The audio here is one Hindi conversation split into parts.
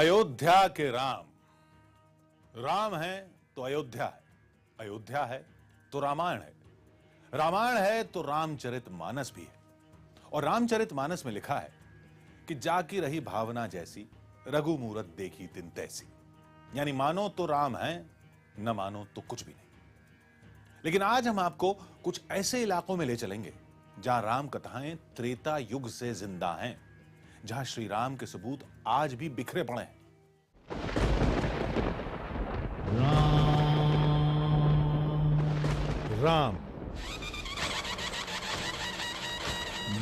अयोध्या के राम, राम है तो अयोध्या है, अयोध्या है तो रामायण है, रामायण है तो रामचरितमानस भी है। और रामचरितमानस में लिखा है कि जाकी रही भावना जैसी, रघु मूरत देखी तिन तैसी। यानी मानो तो राम है, न मानो तो कुछ भी नहीं। लेकिन आज हम आपको कुछ ऐसे इलाकों में ले चलेंगे जहां राम कथाएं त्रेता युग से जिंदा हैं, जहां श्री राम के सबूत आज भी बिखरे पड़े हैं। राम,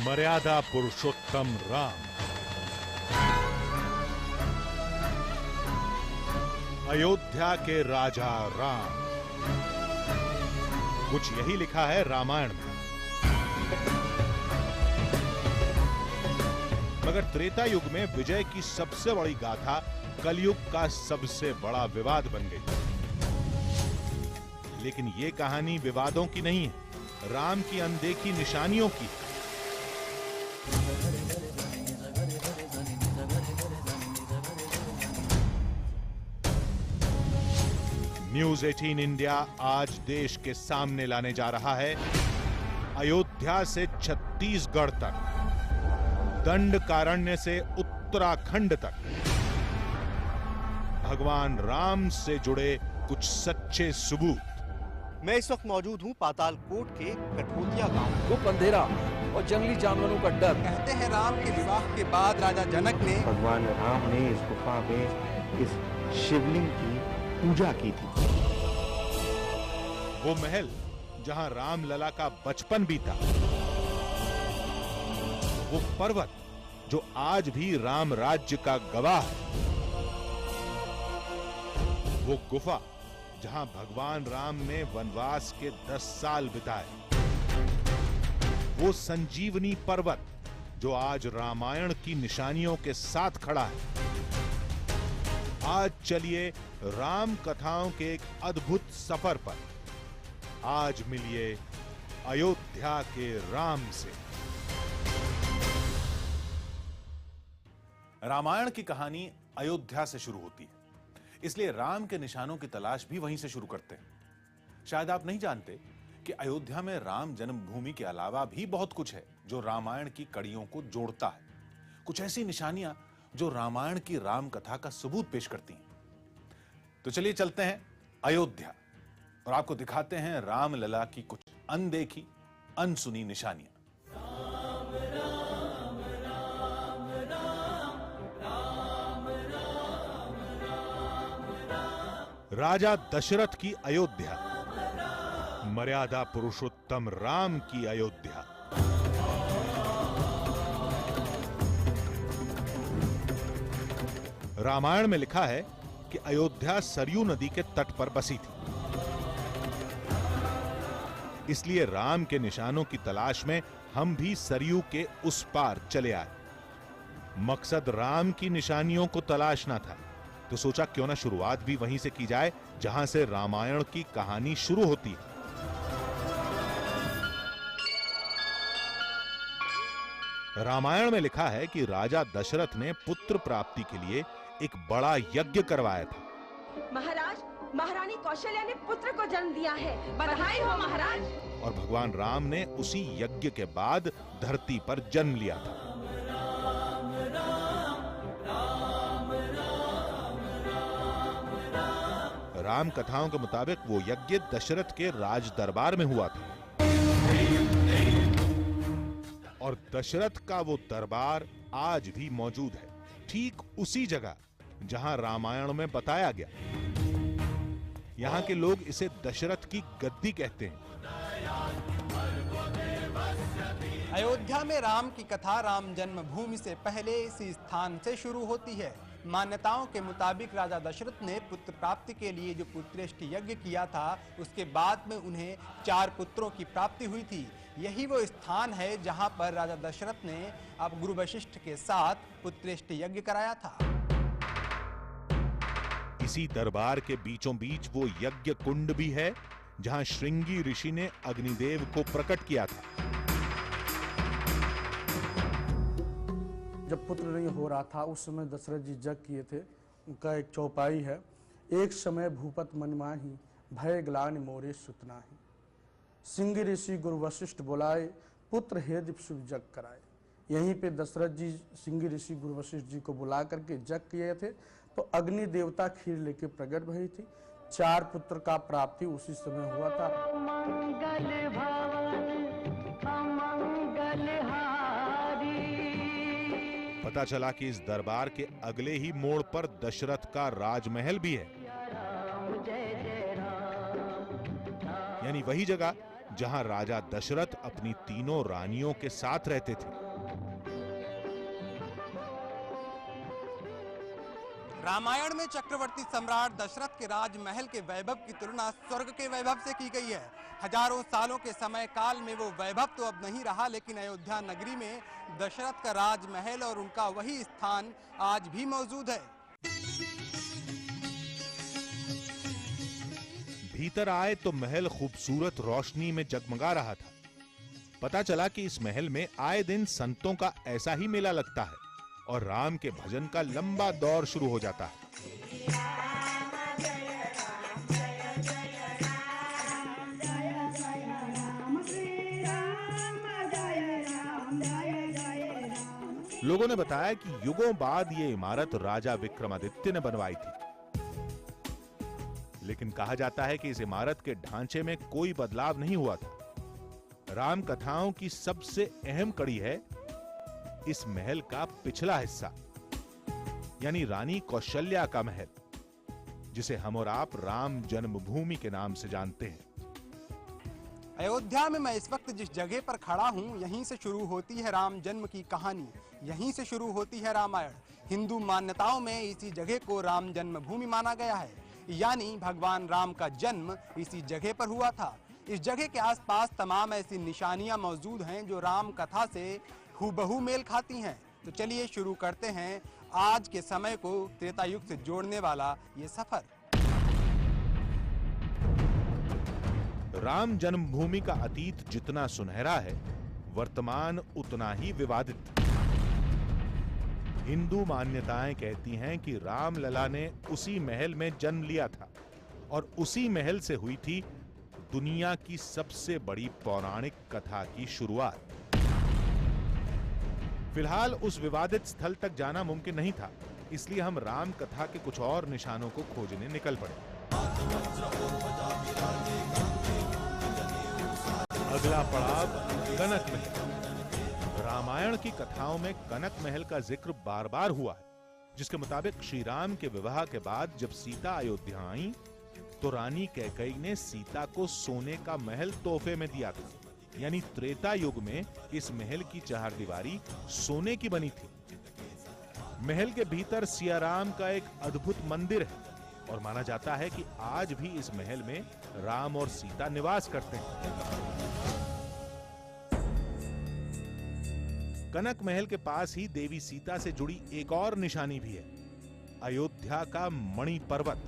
मर्यादा पुरुषोत्तम राम, अयोध्या के राजा राम। कुछ यही लिखा है रामायण में। मगर त्रेता युग में विजय की सबसे बड़ी गाथा कलयुग का सबसे बड़ा विवाद बन गई। लेकिन यह कहानी विवादों की नहीं है, राम की अनदेखी निशानियों की। न्यूज 18 इंडिया आज देश के सामने लाने जा रहा है अयोध्या से छत्तीसगढ़ तक, दंडकारण्य से उत्तराखंड तक भगवान राम से जुड़े कुछ सच्चे सबूत। मैं इस वक्त मौजूद हूं पातालकोट के कठोतिया गांव। वो अंधेरा और जंगली जानवरों का डर। कहते हैं राम के विवाह के बाद राजा जनक ने भगवान राम ने इस गुफा में इस शिवलिंग की पूजा की थी। वो महल जहां राम लला का बचपन बीता, वो पर्वत जो आज भी राम राज्य का गवाह है, वो गुफा जहां भगवान राम ने वनवास के 10 साल बिताए, वो संजीवनी पर्वत जो आज रामायण की निशानियों के साथ खड़ा है। आज चलिए राम कथाओं के एक अद्भुत सफर पर। आज मिलिए अयोध्या के राम से। रामायण की कहानी अयोध्या से शुरू होती है, इसलिए राम के निशानों की तलाश भी वहीं से शुरू करते हैं। शायद आप नहीं जानते कि अयोध्या में राम जन्मभूमि के अलावा भी बहुत कुछ है जो रामायण की कड़ियों को जोड़ता है। कुछ ऐसी निशानियां जो रामायण की राम कथा का सबूत पेश करती हैं। तो चलिए चलते हैं अयोध्या और आपको दिखाते हैं राम लला की कुछ अनदेखी, अनसुनी निशानियां। राजा दशरथ की अयोध्या, मर्यादा पुरुषोत्तम राम की अयोध्या। रामायण में लिखा है कि अयोध्या सरयू नदी के तट पर बसी थी। इसलिए राम के निशानों की तलाश में हम भी सरयू के उस पार चले आए। मकसद राम की निशानियों को तलाशना था, तो सोचा क्यों ना शुरुआत भी वहीं से की जाए जहां से रामायण की कहानी शुरू होती है। रामायण में लिखा है कि राजा दशरथ ने पुत्र प्राप्ति के लिए एक बड़ा यज्ञ करवाया था। महाराज, महारानी कौशल्या ने पुत्र को जन्म दिया है, बधाई हो महाराज। और भगवान राम ने उसी यज्ञ के बाद धरती पर जन्म लिया था। राम कथाओं के मुताबिक वो यज्ञ दशरथ के राज दरबार में हुआ था। और दशरथ का वो दरबार आज भी मौजूद है, ठीक उसी जगह जहां रामायण में बताया गया। यहां के लोग इसे दशरथ की गद्दी कहते हैं। अयोध्या में राम की कथा राम जन्मभूमि से पहले इसी स्थान से शुरू होती है। मान्यताओं के मुताबिक राजा दशरथ ने पुत्र प्राप्ति के लिए जो पुत्रेष्टि यज्ञ किया था, उसके बाद में उन्हें 4 पुत्रों की प्राप्ति हुई थी। यही वो स्थान है जहां पर राजा दशरथ ने अब गुरु वशिष्ठ के साथ पुत्रेष्टि यज्ञ कराया था। इसी दरबार के बीचों बीच वो यज्ञ कुंड भी है जहां श्रृंगी ऋषि ने अग्निदेव को प्रकट किया था। जब पुत्र नहीं हो रहा था उस समय दशरथ जी यज्ञ किए थे का एक चौपाई है। एक समय भूपत मन माही, भय ग्लानि मोरे सुत नाहि। सिंह ऋषि गुरु वशिष्ठ बुलाए, पुत्र हेदि शुभ जग कराए। यहीं पे दशरथ जी सिंह ऋषि गुरु वशिष्ठ जी को बुला करके जग किए थे, तो अग्नि देवता खीर लेके प्रकट भई थी। 4 पुत्र का प्राप्ति उसी समय हुआ था। पता चला कि इस दरबार के अगले ही मोड़ पर दशरथ का राजमहल भी है, यानी वही जगह जहां राजा दशरथ अपनी तीनों रानियों के साथ रहते थे। रामायण में चक्रवर्ती सम्राट दशरथ के राजमहल के वैभव की तुलना स्वर्ग के वैभव से की गई है। हजारों सालों के समय काल में वो वैभव तो अब नहीं रहा, लेकिन अयोध्या नगरी में दशरथ का राजमहल और उनका वही स्थान आज भी मौजूद है। भीतर आए तो महल खूबसूरत रोशनी में जगमगा रहा था। पता चला कि इस महल में आए दिन संतों का ऐसा ही मेला लगता है और राम के भजन का लंबा दौर शुरू हो जाता है। लोगों ने बताया कि युगों बाद ये इमारत राजा विक्रमादित्य ने बनवाई थी, लेकिन कहा जाता है कि इस इमारत के ढांचे में कोई बदलाव नहीं हुआ था। राम कथाओं की सबसे अहम कड़ी है इस महल का पिछला हिस्सा, यानी रानी कौशल्या का महल, जिसे हम और आप राम जन्मभूमि के नाम से जानते हैं। अयोध्या में मैं इस वक्त जिस जगह पर खड़ा हूं, यहीं से शुरू होती है राम जन्म की कहानी, यहीं से शुरू होती है रामायण। हिंदू मान्यताओं में इसी जगह को राम जन्मभूमि माना गया है, यानी भगवान राम का जन्म इसी जगह पर हुआ था। इस जगह के आसपास तमाम ऐसी निशानियां मौजूद हैं जो राम कथा से हूबहू मेल खाती हैं। तो चलिए शुरू करते हैं आज के समय को त्रेता युग से जोड़ने वाला ये सफर। राम जन्मभूमि का अतीत जितना सुनहरा है, वर्तमान उतना ही विवादित। हिंदू मान्यताएं कहती हैं कि रामलला ने उसी महल में जन्म लिया था और उसी महल से हुई थी दुनिया की सबसे बड़ी पौराणिक कथा की शुरुआत। फिलहाल उस विवादित स्थल तक जाना मुमकिन नहीं था, इसलिए हम राम कथा के कुछ और निशानों को खोजने निकल पड़े। अगला पड़ाव कनक महल। रामायण की कथाओं में कनक महल का जिक्र बार बार हुआ है, जिसके मुताबिक श्री राम के विवाह के बाद जब सीता अयोध्या आई तो रानी कैकेयी ने सीता को सोने का महल तोहफे में दिया था, यानी त्रेता युग में इस महल की चारदीवारी सोने की बनी थी। महल के भीतर सियाराम का एक अद्भुत मंदिर है और माना जाता है कि आज भी इस महल में राम और सीता निवास करते हैं। कनक महल के पास ही देवी सीता से जुड़ी एक और निशानी भी है, अयोध्या का मणि पर्वत,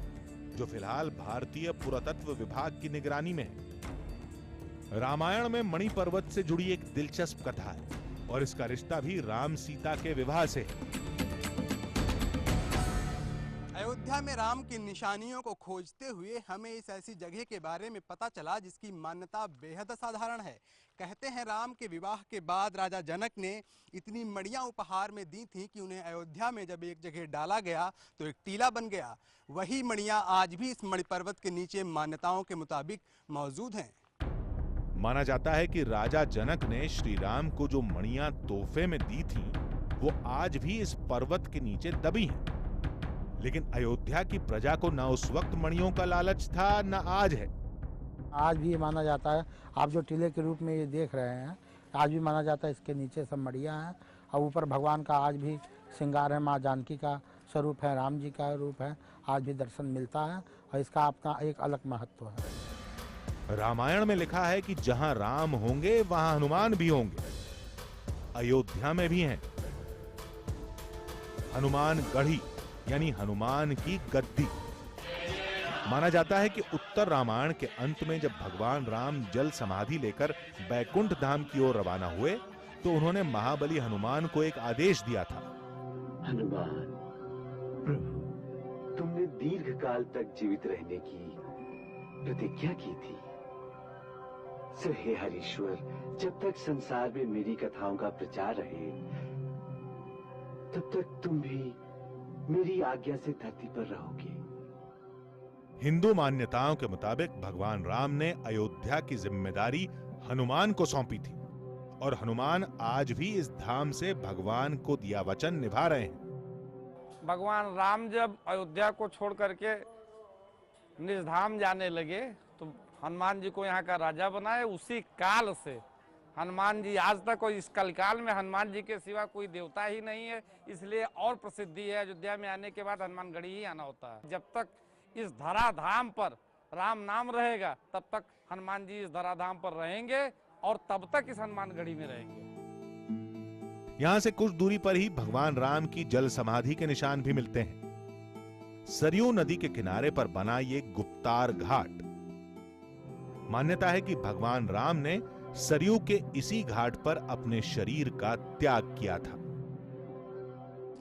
जो फिलहाल भारतीय पुरातत्व विभाग की निगरानी में है। रामायण में मणि पर्वत से जुड़ी एक दिलचस्प कथा है और इसका रिश्ता भी राम सीता के विवाह से है। अयोध्या में राम की निशानियों को खोजते हुए हमें इस ऐसी जगह के बारे में पता चला जिसकी मान्यता बेहद असाधारण है। कहते हैं राम के विवाह के बाद राजा जनक ने इतनी मणियां उपहार में दी थी कि उन्हें अयोध्या में जब एक जगह डाला गया तो एक टीला बन गया। वही मणियां आज भी इस मणि पर्वत के नीचे मान्यताओं के मुताबिक मौजूद हैं। माना जाता है कि राजा जनक ने श्री राम को जो मणियां तोहफे में दी थी वो आज भी इस पर्वत के नीचे दबी हैं। लेकिन अयोध्या की प्रजा को न उस वक्त मणियों का लालच था न आज है। आज भी ये माना जाता है, आप जो टीले के रूप में ये देख रहे हैं, आज भी माना जाता है इसके नीचे सब मणियां हैं और ऊपर भगवान का आज भी श्रृंगार है, माँ जानकी का स्वरूप है, राम जी का रूप है, आज भी दर्शन मिलता है और इसका अपना एक अलग महत्व है। रामायण में लिखा है कि जहां राम होंगे वहां हनुमान भी होंगे। अयोध्या में भी हैं हनुमान गढ़ी, यानी हनुमान की गद्दी। माना जाता है कि उत्तर रामायण के अंत में जब भगवान राम जल समाधि लेकर बैकुंठ धाम की ओर रवाना हुए तो उन्होंने महाबली हनुमान को एक आदेश दिया था। हनुमान प्रभु, दीर्घ काल तक जीवित रहने की प्रतिज्ञा की थी। सो हे हरीश्वर, जब तक संसार में मेरी कथाओं का प्रचार रहे, तब तक तुम भी मेरी आज्ञा से धरती पर रहोगे। हिंदू मान्यताओं के मुताबिक भगवान राम ने अयोध्या की जिम्मेदारी हनुमान को सौंपी थी और हनुमान आज भी इस धाम से भगवान को दिया वचन निभा रहे हैं। भगवान राम जब अयोध्या को छोड़ करके निज धाम जाने लगे तो हनुमान जी को यहाँ का राजा बनाए। उसी काल से हनुमान जी आज तक, कोई इस कलकाल में हनुमान जी के सिवा कोई देवता ही नहीं है, इसलिए और प्रसिद्धि है। अयोध्या में आने के बाद हनुमानगढ़ी ही आना होता है। जब तक इस धराधाम पर राम नाम रहेगा तब तक हनुमान जी इस धराधाम पर रहेंगे और तब तक इस हनुमानगढ़ी में रहेंगे। यहां से कुछ दूरी पर ही भगवान राम की जल समाधि के निशान भी मिलते हैं। सरयू नदी के किनारे पर बना ये गुप्तार घाट, मान्यता है कि भगवान राम ने सरयू के इसी घाट पर अपने शरीर का त्याग किया था।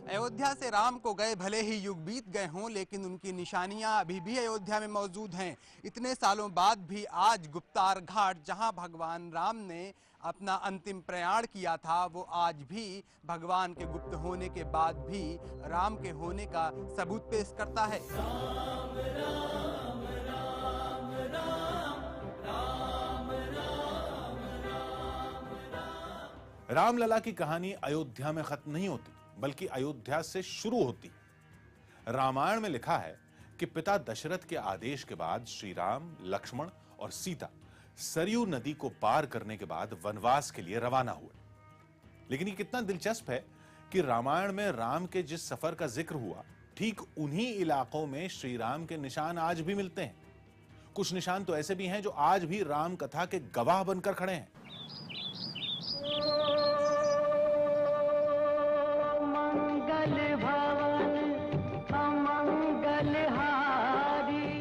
अयोध्या से राम को गए भले ही युग बीत गए हों, लेकिन उनकी निशानियां अभी भी अयोध्या में मौजूद हैं। इतने सालों बाद भी आज गुप्तार घाट, जहां भगवान राम ने अपना अंतिम प्रयाण किया था, वो आज भी भगवान के गुप्त होने के बाद भी राम के होने का सबूत पेश करता है। राम, राम, राम, राम, राम, रामलला की कहानी अयोध्या में खत्म नहीं होती, बल्कि अयोध्या से शुरू होती। रामायण में लिखा है कि पिता दशरथ के आदेश के बाद श्री राम, लक्ष्मण और सीता सरयू नदी को पार करने के बाद वनवास के लिए रवाना हुए। लेकिन ये कितना दिलचस्प है कि रामायण में राम के जिस सफर का जिक्र हुआ, ठीक उन्हीं इलाकों में श्री राम के निशान आज भी मिलते हैं। कुछ निशान तो ऐसे भी हैं जो आज भी राम कथा के गवाह बनकर खड़े हैं।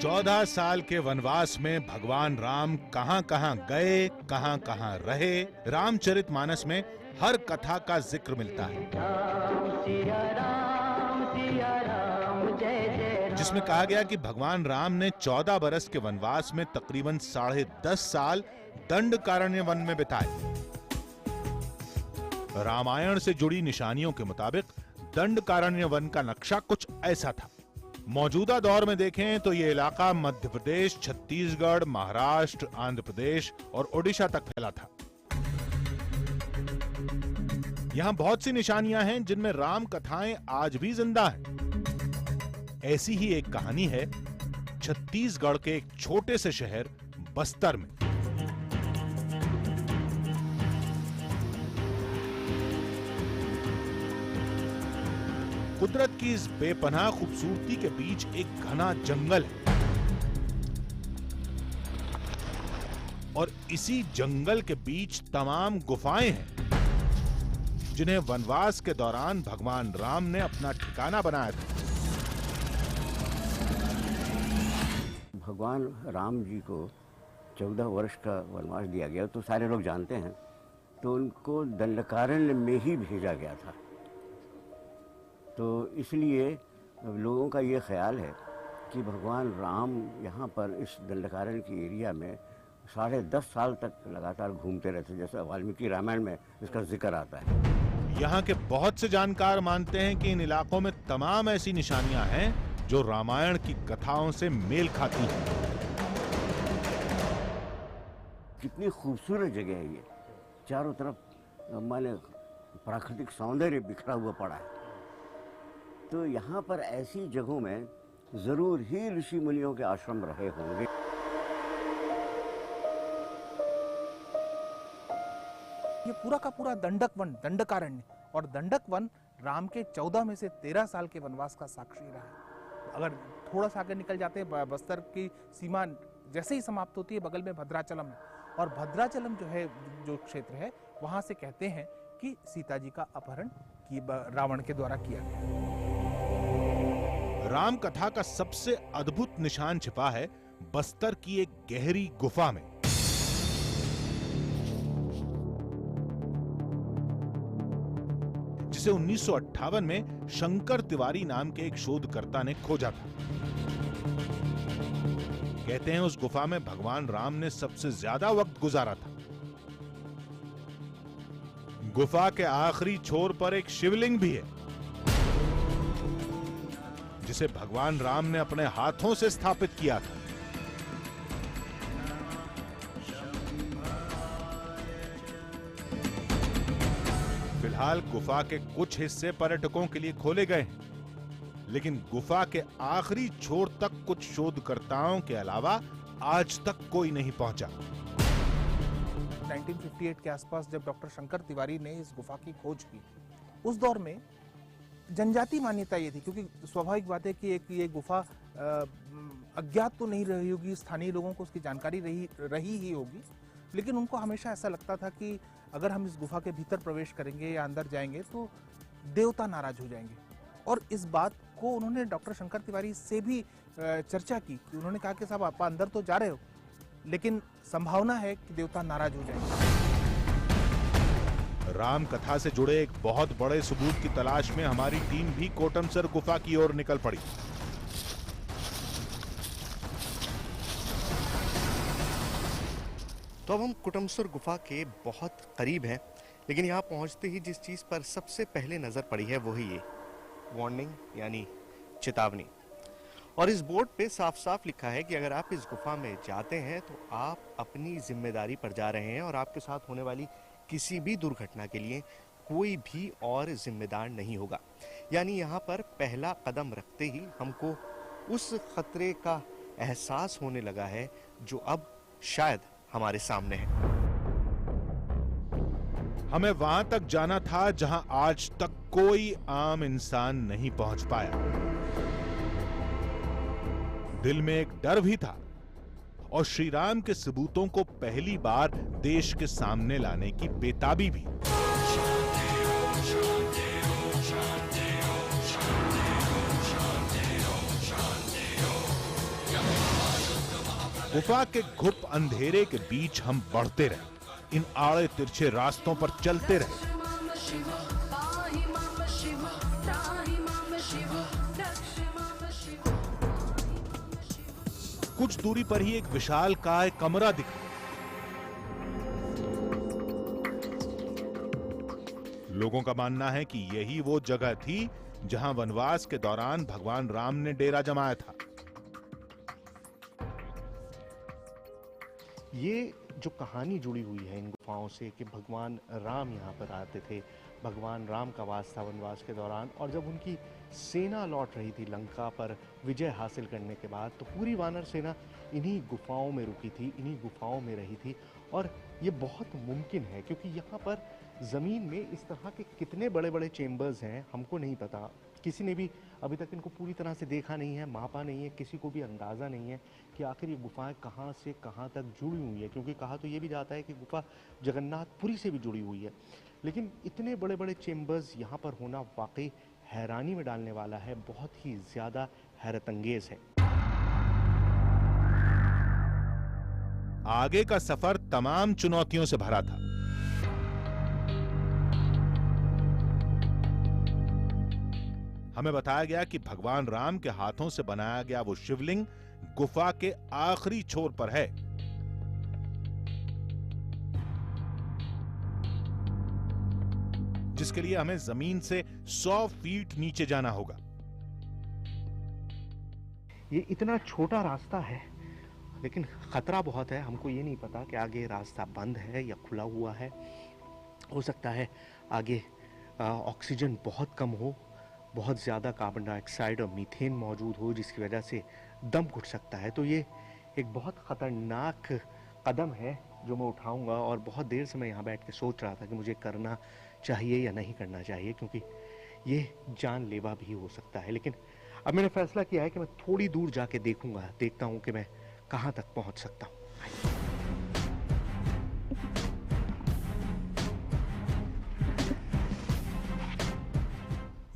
14 साल के वनवास में भगवान राम कहां कहां गए, कहां कहां रहे, रामचरितमानस में हर कथा का जिक्र मिलता है, जिसमें कहा गया कि भगवान राम ने 14 बरस के वनवास में तकरीबन 10.5 साल दंडकारण्य वन में बिताए। रामायण से जुड़ी निशानियों के मुताबिक दंडकारण्य वन का नक्शा कुछ ऐसा था। मौजूदा दौर में देखें तो यह इलाका मध्य प्रदेश, छत्तीसगढ़, महाराष्ट्र, आंध्र प्रदेश और ओडिशा तक फैला था। यहां बहुत सी निशानियां हैं जिनमें राम कथाएं आज भी जिंदा हैं। ऐसी ही एक कहानी है छत्तीसगढ़ के एक छोटे से शहर बस्तर में। कुदरत की इस बेपनाह खूबसूरती के बीच एक घना जंगल है और इसी जंगल के बीच तमाम गुफाएं हैं जिन्हें वनवास के दौरान भगवान राम ने अपना ठिकाना बनाया था। भगवान राम जी को 14 वर्ष का वनवास दिया गया तो सारे लोग जानते हैं, तो उनको दंडकारण्य में ही भेजा गया था। तो इसलिए लोगों का ये ख्याल है कि भगवान राम यहाँ पर इस दंडकारण्य की एरिया में 10.5 साल तक लगातार घूमते रहते, जैसा वाल्मीकि रामायण में इसका जिक्र आता है। यहाँ के बहुत से जानकार मानते हैं कि इन इलाकों में तमाम ऐसी निशानियां हैं जो रामायण की कथाओं से मेल खाती हैं। कितनी खूबसूरत जगह है ये, चारों तरफ माने प्राकृतिक सौंदर्य बिखरा हुआ पड़ा है। तो यहाँ पर ऐसी जगहों में जरूर ही ऋषि मुनियों के आश्रम रहे होंगे। ये पूरा का पूरा दंडक वन, दंडकारण्य और दंडक वन राम के 14 में से 13 साल के वनवास का साक्षी रहा है। अगर थोड़ा सा आगे निकल जाते हैं, बस्तर की सीमा जैसे ही समाप्त होती है, बगल में भद्राचलम है और भद्राचलम जो है, जो क्षेत्र है, वहां से कहते हैं कि सीता जी का अपहरण रावण के द्वारा किया गया। राम कथा का सबसे अद्भुत निशान छिपा है बस्तर की एक गहरी गुफा में। जिसे 1958 में शंकर तिवारी नाम के एक शोधकर्ता ने खोजा था। कहते हैं उस गुफा में भगवान राम ने सबसे ज्यादा वक्त गुजारा था। गुफा के आखिरी छोर पर एक शिवलिंग भी है, जिसे भगवान राम ने अपने हाथों से स्थापित किया था। फिलहाल गुफा के कुछ हिस्से पर्यटकों के लिए खोले गए हैं, लेकिन गुफा के आखिरी छोर तक कुछ शोधकर्ताओं के अलावा आज तक कोई नहीं पहुंचा। 1958 के आसपास जब डॉक्टर शंकर तिवारी ने इस गुफा की खोज की, उस दौर में जनजाति मान्यता ये थी, क्योंकि स्वाभाविक बात है कि एक ये गुफा अज्ञात तो नहीं रही होगी, स्थानीय लोगों को उसकी जानकारी रही ही होगी, लेकिन उनको हमेशा ऐसा लगता था कि अगर हम इस गुफा के भीतर प्रवेश करेंगे या अंदर जाएंगे तो देवता नाराज हो जाएंगे। और इस बात को उन्होंने डॉक्टर शंकर तिवारी से भी चर्चा की कि उन्होंने कहा कि साहब आप अंदर तो जा रहे हो, लेकिन संभावना है कि देवता नाराज हो जाएंगे। राम कथा से जुड़े एक बहुत बड़े सबूत की तलाश में हमारी टीम भी कोटमसर गुफा की ओर निकल पड़ी। तो अब हम कोटमसर गुफा के बहुत करीब हैं, लेकिन यहाँ पहुँचते ही जिस चीज़ पर सबसे पहले नज़र पड़ी है वही ये वार्निंग यानी चेतावनी। और इस बोर्ड पे साफ साफ लिखा है कि अगर आप इस गुफा में जाते हैं तो आप अपनी जिम्मेदारी पर जा रहे हैं और आपके साथ होने वाली किसी भी दुर्घटना के लिए कोई भी और जिम्मेदार नहीं होगा। यानी यहाँ पर पहला कदम रखते ही हमको उस खतरे का एहसास होने लगा है जो अब शायद हमारे सामने है। हमें वहां तक जाना था जहां आज तक कोई आम इंसान नहीं पहुंच पाया। दिल में एक डर भी था और श्री राम के सबूतों को पहली बार देश के सामने लाने की बेताबी भी। गुफा के घुप अंधेरे के बीच हम बढ़ते रहे, इन आड़े तिरछे रास्तों पर चलते रहे। कुछ दूरी पर ही एक विशालकाय कमरा दिखा। लोगों का मानना है कि यही वो जगह थी जहां वनवास के दौरान भगवान राम ने डेरा जमाया था। ये जो कहानी जुड़ी हुई है इन गुफाओं से कि भगवान राम यहाँ पर आते थे, भगवान राम का वास था वनवास के दौरान, और जब उनकी सेना लौट रही थी लंका पर विजय हासिल करने के बाद, तो पूरी वानर सेना इन्हीं गुफाओं में रुकी थी, इन्हीं गुफाओं में रही थी। और ये बहुत मुमकिन है क्योंकि यहाँ पर ज़मीन में इस तरह के कितने बड़े बड़े चेम्बर्स हैं हमको नहीं पता, किसी ने भी अभी तक इनको पूरी तरह से देखा नहीं है, मापा नहीं है, किसी को भी अंदाज़ा नहीं है कि आखिर ये गुफाएं कहाँ से कहाँ तक जुड़ी हुई है। क्योंकि कहा तो ये भी जाता है कि गुफा जगन्नाथपुरी से भी जुड़ी हुई है, लेकिन इतने बड़े बड़े चेम्बर्स यहाँ पर होना वाकई हैरानी में डालने वाला है, बहुत ही ज़्यादा हैरतअंगेज है। आगे का सफर तमाम चुनौतियों से भरा था। हमें बताया गया कि भगवान राम के हाथों से बनाया गया वो शिवलिंग गुफा के आखिरी छोर पर है। जिसके लिए हमें जमीन से 100 फीट नीचे जाना होगा। ये इतना छोटा रास्ता है लेकिन खतरा बहुत है। हमको ये नहीं पता कि आगे रास्ता बंद है या खुला हुआ है। हो सकता है आगे ऑक्सीजन बहुत कम हो, बहुत ज़्यादा कार्बन डाइऑक्साइड और मीथेन मौजूद हो, जिसकी वजह से दम घुट सकता है। तो ये एक बहुत ख़तरनाक कदम है जो मैं उठाऊंगा, और बहुत देर से मैं यहाँ बैठ के सोच रहा था कि मुझे करना चाहिए या नहीं करना चाहिए, क्योंकि ये जानलेवा भी हो सकता है। लेकिन अब मैंने फैसला किया है कि मैं थोड़ी दूर जाके देखता हूँ कि मैं कहाँ तक पहुँच सकता हूँ।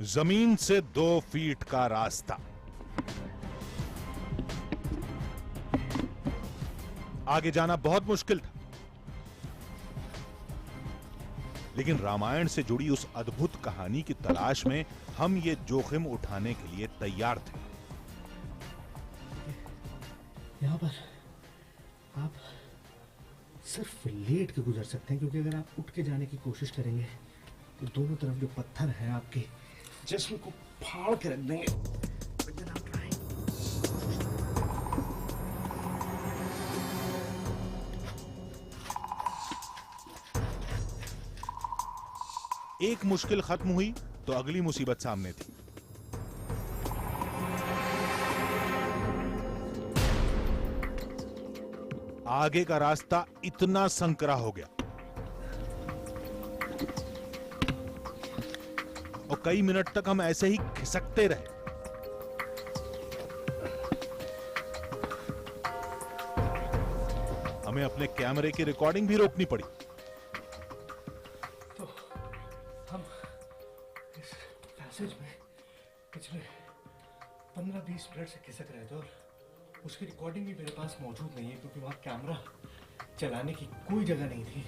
जमीन से 2 फीट का रास्ता, आगे जाना बहुत मुश्किल था, लेकिन रामायण से जुड़ी उस अद्भुत कहानी की तलाश में हम ये जोखिम उठाने के लिए तैयार थे। यहाँ पर आप सिर्फ लेट के गुजर सकते हैं, क्योंकि अगर आप उठ के जाने की कोशिश करेंगे तो दोनों तरफ जो पत्थर हैं आपके जिस्म को फाड़ के रख देंगे। एक मुश्किल खत्म हुई तो अगली मुसीबत सामने थी। आगे का रास्ता इतना संकरा हो गया और कई मिनट तक हम ऐसे ही खिसकते रहे। हमें अपने कैमरे की रिकॉर्डिंग भी रोकनी पड़ी। तो हम इस पैसेज में पिछले 15-20 मिनट से खिसक रहे थे और उसकी रिकॉर्डिंग भी मेरे पास मौजूद नहीं है, क्योंकि वहाँ कैमरा चलाने की कोई जगह नहीं थी।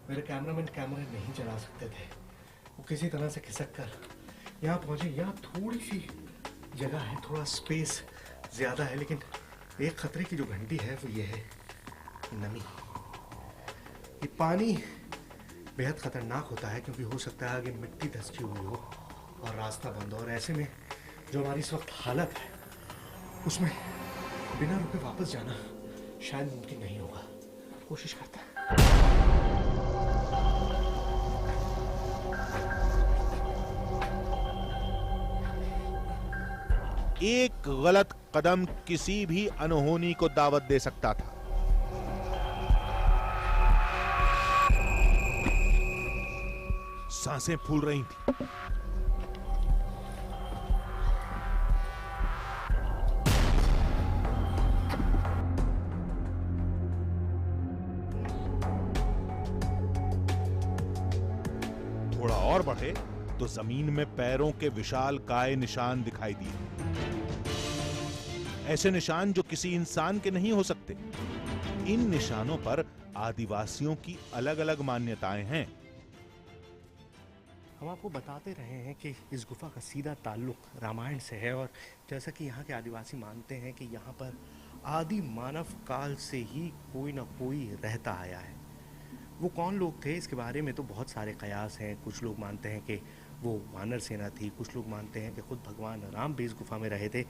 मेरे कैमरामैन कैमरा नहीं चला सकते थे। वो किसी तरह से खिसक कर यहाँ पहुँचे। यहाँ थोड़ी सी जगह है, थोड़ा स्पेस ज़्यादा है, लेकिन एक खतरे की जो घंटी है वो ये है, नमी। ये पानी बेहद खतरनाक होता है, क्योंकि हो सकता है आगे मिट्टी धंसी हुई हो और रास्ता बंद हो, और ऐसे में जो हमारी इस वक्त हालत है उसमें बिना रुके वापस जाना शायद मुमकिन नहीं होगा। कोशिश करता है। एक गलत कदम किसी भी अनहोनी को दावत दे सकता था। सांसें फूल रही थी। थोड़ा और बढ़े तो जमीन में पैरों के विशाल काय निशान दिखाई दिए। ऐसे निशान जो किसी इंसान के नहीं हो सकते। इन निशानों पर आदिवासियों की अलग अलग मान्यताएं हैं। हम आपको बताते रहे हैं कि इस गुफा का सीधा ताल्लुक रामायण से है, और जैसा कि यहाँ के आदिवासी मानते हैं कि यहाँ पर आदि मानव काल से ही कोई ना कोई रहता आया है। वो कौन लोग थे इसके बारे में तो बहुत सारे कयास हैं। कुछ लोग मानते हैं कि वो वानर सेना थी, कुछ लोग मानते हैं कि खुद भगवान राम भी इस गुफा में रहे थे।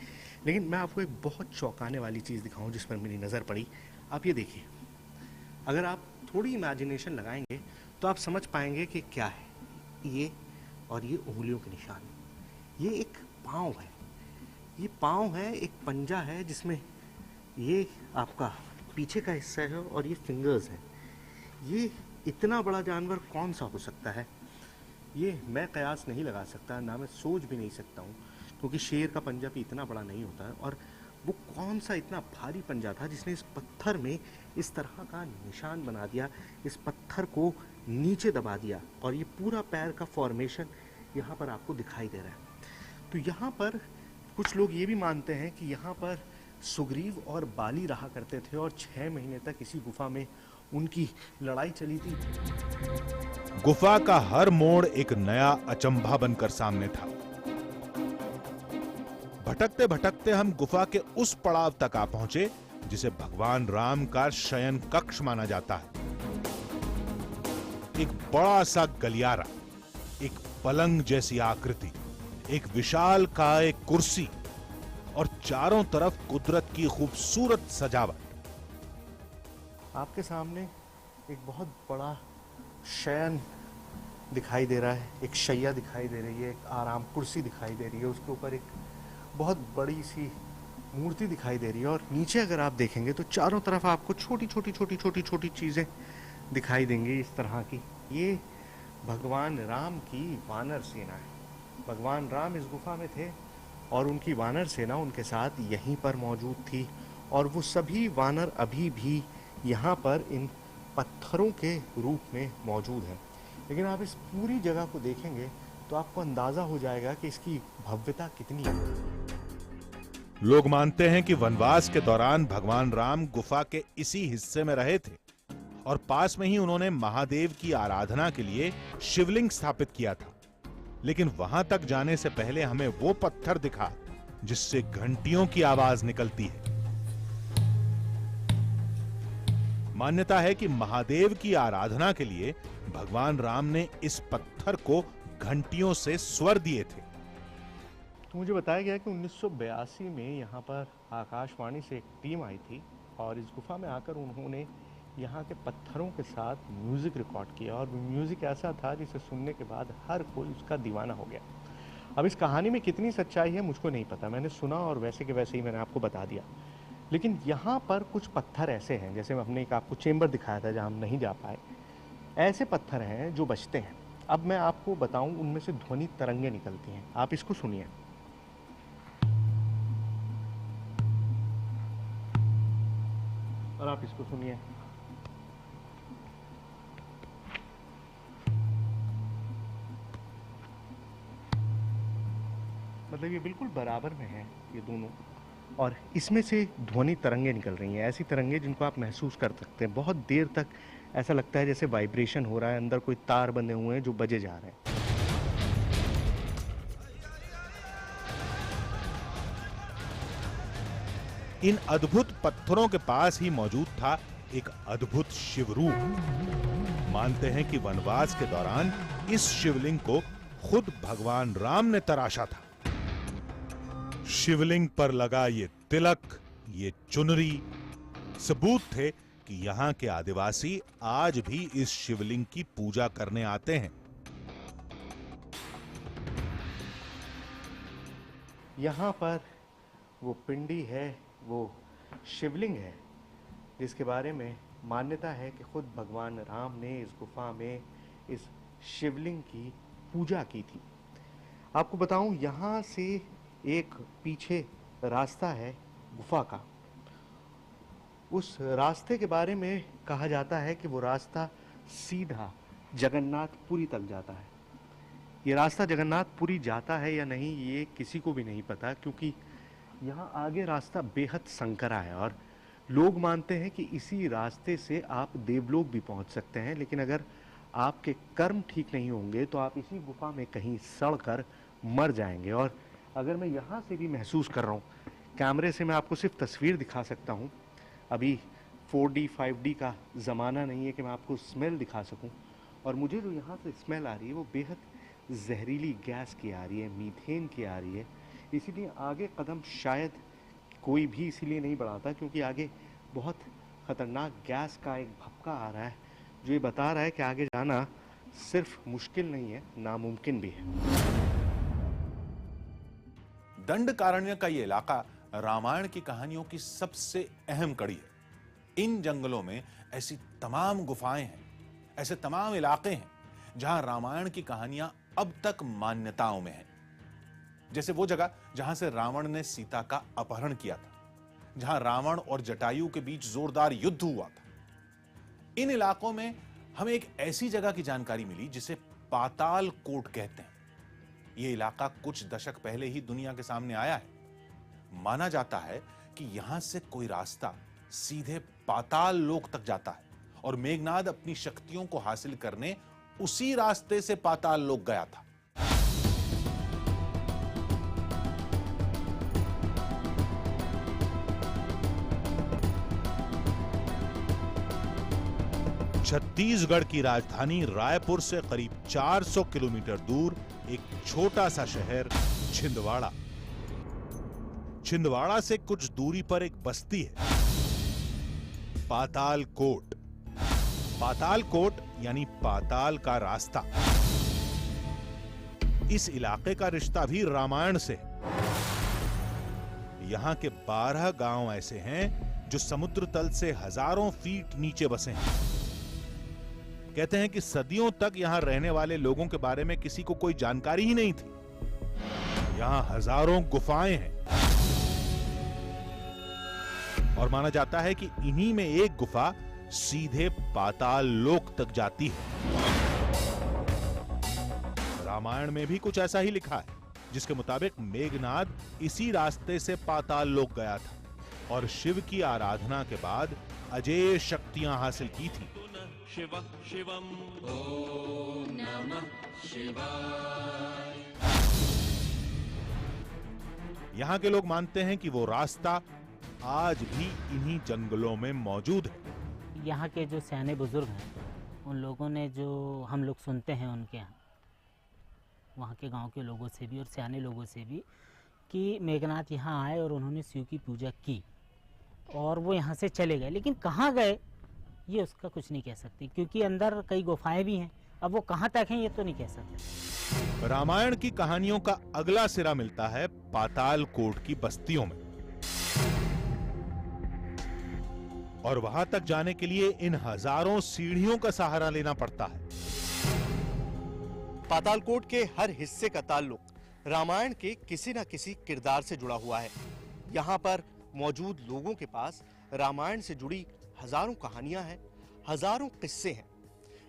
लेकिन मैं आपको एक बहुत चौंकाने वाली चीज़ दिखाऊं जिस पर मेरी नज़र पड़ी। आप ये देखिए, अगर आप थोड़ी इमेजिनेशन लगाएंगे तो आप समझ पाएंगे कि क्या है ये, और ये उंगलियों के निशान। ये एक पाँव है, ये पाँव है, एक पंजा है जिसमें ये आपका पीछे का हिस्सा है और ये फिंगर्स हैं। ये इतना बड़ा जानवर कौन सा हो सकता है, ये मैं कयास नहीं लगा सकता, ना मैं सोच भी नहीं सकता हूँ, क्योंकि शेर का पंजा भी इतना बड़ा नहीं होता है। और वो कौन सा इतना भारी पंजा था जिसने इस पत्थर में इस तरह का निशान बना दिया, इस पत्थर को नीचे दबा दिया, और ये पूरा पैर का फॉर्मेशन यहाँ पर आपको दिखाई दे रहा है। तो यहाँ पर कुछ लोग ये भी मानते हैं कि यहाँ पर सुग्रीव और बाली रहा करते थे, और 6 महीने तक इसी गुफा में उनकी लड़ाई चली थी। गुफा का हर मोड़ एक नया अचंभा बनकर सामने था। भटकते भटकते हम गुफा के उस पड़ाव तक आ पहुंचे जिसे भगवान राम का शयन कक्ष माना जाता है। एक बड़ा सा गलियारा, एक पलंग जैसी आकृति, एक विशाल काय कुर्सी और चारों तरफ कुदरत की खूबसूरत सजावट। आपके सामने एक बहुत बड़ा शयन दिखाई दे रहा है, एक शैया दिखाई दे रही है, एक आराम कुर्सी दिखाई दे रही है, उसके ऊपर एक बहुत बड़ी सी मूर्ति दिखाई दे रही है, और नीचे अगर आप देखेंगे तो चारों तरफ आपको छोटी छोटी चीज़ें दिखाई देंगी इस तरह की। ये भगवान राम की वानर सेना है। भगवान राम इस गुफा में थे और उनकी वानर सेना उनके साथ यहीं पर मौजूद थी, और वो सभी वानर अभी भी यहाँ पर इन पत्थरों के रूप में मौजूद हैं। लेकिन आप इस पूरी जगह को देखेंगे तो आपको अंदाजा हो जाएगा कि इसकी भव्यता कितनी है। लोग मानते हैं कि वनवास के दौरान भगवान राम गुफा के इसी हिस्से में रहे थे, और पास में ही उन्होंने महादेव की आराधना के लिए शिवलिंग स्थापित किया था। लेकिन वहां तक जाने से पहले हमें वो पत्थर दिखा जिससे घंटियों की आवाज निकलती है। मान्यता है कि महादेव की आराधना के लिए भगवान राम ने इस पत्थर को घंटियों से स्वर दिए थे। तो मुझे बताया गया कि 1982 में यहाँ पर आकाशवाणी से एक टीम आई थी और इस गुफा में आकर उन्होंने यहाँ के पत्थरों के साथ म्यूज़िक रिकॉर्ड किया और म्यूज़िक ऐसा था जिसे सुनने के बाद हर कोई उसका दीवाना हो गया। अब इस कहानी में कितनी सच्चाई है मुझको नहीं पता, मैंने सुना और वैसे के वैसे ही मैंने आपको बता दिया। लेकिन यहाँ पर कुछ पत्थर ऐसे हैं, जैसे हमने एक आपको चेंबर दिखाया था जहाँ हम नहीं जा पाए, ऐसे पत्थर हैं जो बचते हैं। अब मैं आपको बताऊं, उनमें से ध्वनि तरंगे निकलती हैं। आप इसको सुनिए। और आप इसको सुनिए। मतलब ये बिल्कुल बराबर में है ये दोनों, और इसमें से ध्वनि तरंगे निकल रही हैं, ऐसी तरंगे जिनको आप महसूस कर सकते हैं। बहुत देर तक ऐसा लगता है जैसे वाइब्रेशन हो रहा है, अंदर कोई तार बंधे हुए हैं जो बजे जा रहे हैं। इन अद्भुत पत्थरों के पास ही मौजूद था एक अद्भुत शिवरूप। मानते हैं कि वनवास के दौरान इस शिवलिंग को खुद भगवान राम ने तराशा था। शिवलिंग पर लगा ये तिलक, ये चुनरी सबूत थे कि यहाँ के आदिवासी आज भी इस शिवलिंग की पूजा करने आते हैं। यहाँ पर वो पिंडी है, वो शिवलिंग है, जिसके बारे में मान्यता है कि खुद भगवान राम ने इस गुफा में इस शिवलिंग की पूजा की थी। आपको बताऊं, यहाँ से एक पीछे रास्ता है गुफा का। उस रास्ते के बारे में कहा जाता है कि वो रास्ता सीधा जगन्नाथपुरी तक जाता है। ये रास्ता जगन्नाथपुरी जाता है या नहीं ये किसी को भी नहीं पता, क्योंकि यहाँ आगे रास्ता बेहद संकरा है और लोग मानते हैं कि इसी रास्ते से आप देवलोक भी पहुँच सकते हैं। लेकिन अगर आपके कर्म ठीक नहीं होंगे तो आप इसी गुफा में कहीं सड़कर मर जाएंगे। और अगर मैं यहाँ से भी महसूस कर रहा हूँ, कैमरे से मैं आपको सिर्फ तस्वीर दिखा सकता हूँ, अभी 4D 5D का ज़माना नहीं है कि मैं आपको स्मेल दिखा सकूँ। और मुझे जो यहाँ से स्मेल आ रही है वो बेहद जहरीली गैस की आ रही है, मीथेन की आ रही है। इसीलिए आगे कदम शायद कोई भी इसीलिए नहीं बढ़ाता, क्योंकि आगे बहुत ख़तरनाक गैस का एक भपका आ रहा है जो ये बता रहा है कि आगे जाना सिर्फ मुश्किल नहीं है, नामुमकिन भी है। दंडकारण्य का ये इलाका रामायण की कहानियों की सबसे अहम कड़ी है। इन जंगलों में ऐसी तमाम गुफाएं हैं, ऐसे तमाम इलाके हैं जहां रामायण की कहानियां अब तक मान्यताओं में हैं। जैसे वो जगह जहां से रावण ने सीता का अपहरण किया था, जहां रावण और जटायु के बीच जोरदार युद्ध हुआ था। इन इलाकों में हमें एक ऐसी जगह की जानकारी मिली जिसे पाताल कोट कहते हैं। यह इलाका कुछ दशक पहले ही दुनिया के सामने आया है। माना जाता है कि यहां से कोई रास्ता सीधे पाताल लोक तक जाता है और मेघनाद अपनी शक्तियों को हासिल करने उसी रास्ते से पाताल लोक गया था। छत्तीसगढ़ की राजधानी रायपुर से करीब 400 किलोमीटर दूर एक छोटा सा शहर छिंदवाड़ा। छिंदवाड़ा से कुछ दूरी पर एक बस्ती है, पाताल कोट। पाताल कोट यानी पाताल का रास्ता। इस इलाके का रिश्ता भी रामायण से है। यहां के 12 गांव ऐसे हैं जो समुद्र तल से हजारों फीट नीचे बसे हैं। कहते हैं कि सदियों तक यहां रहने वाले लोगों के बारे में किसी को कोई जानकारी ही नहीं थी। यहां हजारों गुफाएं हैं और माना जाता है कि इन्हीं में एक गुफा सीधे पाताल लोक तक जाती है। रामायण में भी कुछ ऐसा ही लिखा है, जिसके मुताबिक मेघनाद इसी रास्ते से पाताल लोक गया था और शिव की आराधना के बाद अजेय शक्तियां हासिल की थी। शिव शिवम ओम नमः शिवाय। यहां के लोग मानते हैं कि वो रास्ता आज भी इन्हीं जंगलों में मौजूद है। यहाँ के जो सियाने बुजुर्ग हैं उन लोगों ने, जो हम लोग सुनते हैं उनके यहाँ, वहाँ के गांव के लोगों से भी और सियाने लोगों से भी, कि मेघनाथ यहाँ आए और उन्होंने शिव की पूजा की और वो यहाँ से चले गए। लेकिन कहाँ गए ये उसका कुछ नहीं कह सकते, क्योंकि अंदर कई गुफाएं भी हैं। अब वो कहाँ तक हैं ये तो नहीं कह सकते। रामायण की कहानियों का अगला सिरा मिलता है पाताल कोट की बस्तियों में, और वहां तक जाने के लिए इन हजारों सीढ़ियों का सहारा लेना पड़ता है। पातालकोट के हर हिस्से का ताल्लुक रामायण के किसी न किसी किरदार से जुड़ा हुआ है। यहाँ पर मौजूद लोगों के पास रामायण से जुड़ी हजारों कहानियां हैं, हजारों किस्से हैं।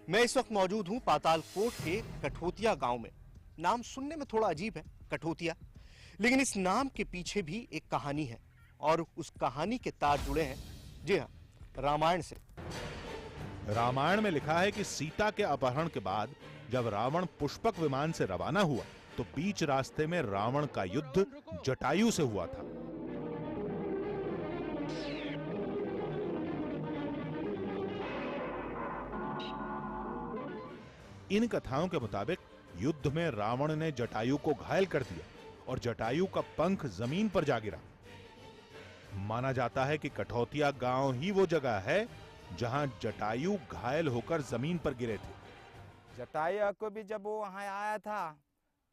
मैं इस वक्त मौजूद हूं पातालकोट के कठोतिया गांव में। नाम सुनने में थोड़ा अजीब है, कठोतिया, लेकिन इस नाम के पीछे भी एक कहानी है और उस कहानी के तार जुड़े हैं, जी हाँ, रामायण से। रामायण में लिखा है कि सीता के अपहरण के बाद जब रावण पुष्पक विमान से रवाना हुआ तो बीच रास्ते में रावण का युद्ध जटायु से हुआ था। इन कथाओं के मुताबिक युद्ध में रावण ने जटायु को घायल कर दिया और जटायु का पंख जमीन पर जा गिरा। माना जाता है कि कठौतिया गांव ही वो जगह है जहां जटायु घायल होकर जमीन पर गिरे थे। जटायु को भी जब वो वहां आया था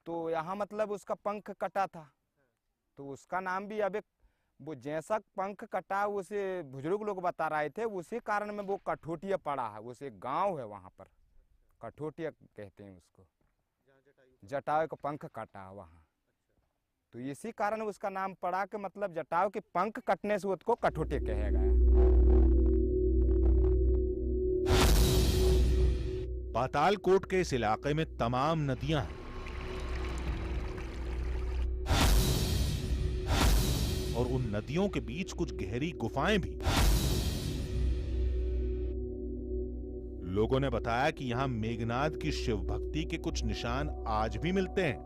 तो यहाँ मतलब उसका पंख कटा था, तो उसका नाम भी अब वो जैसा पंख कटा उसे बुजुर्ग लोग बता रहे थे, उसी कारण में वो कठोटिया पड़ा है। उसे गांव है वहां पर, कठोटिया कहते हैं उसको, जटायु का पंख कटा है वहां, तो इसी कारण उसका नाम पड़ा कि मतलब जटायु के पंख कटने से उसको कठोटिया कहा गया। पातालकोट के इस इलाके में तमाम नदियां हैं और उन नदियों के बीच कुछ गहरी गुफाएं भी। लोगों ने बताया कि यहां मेघनाद की शिव भक्ति के कुछ निशान आज भी मिलते हैं।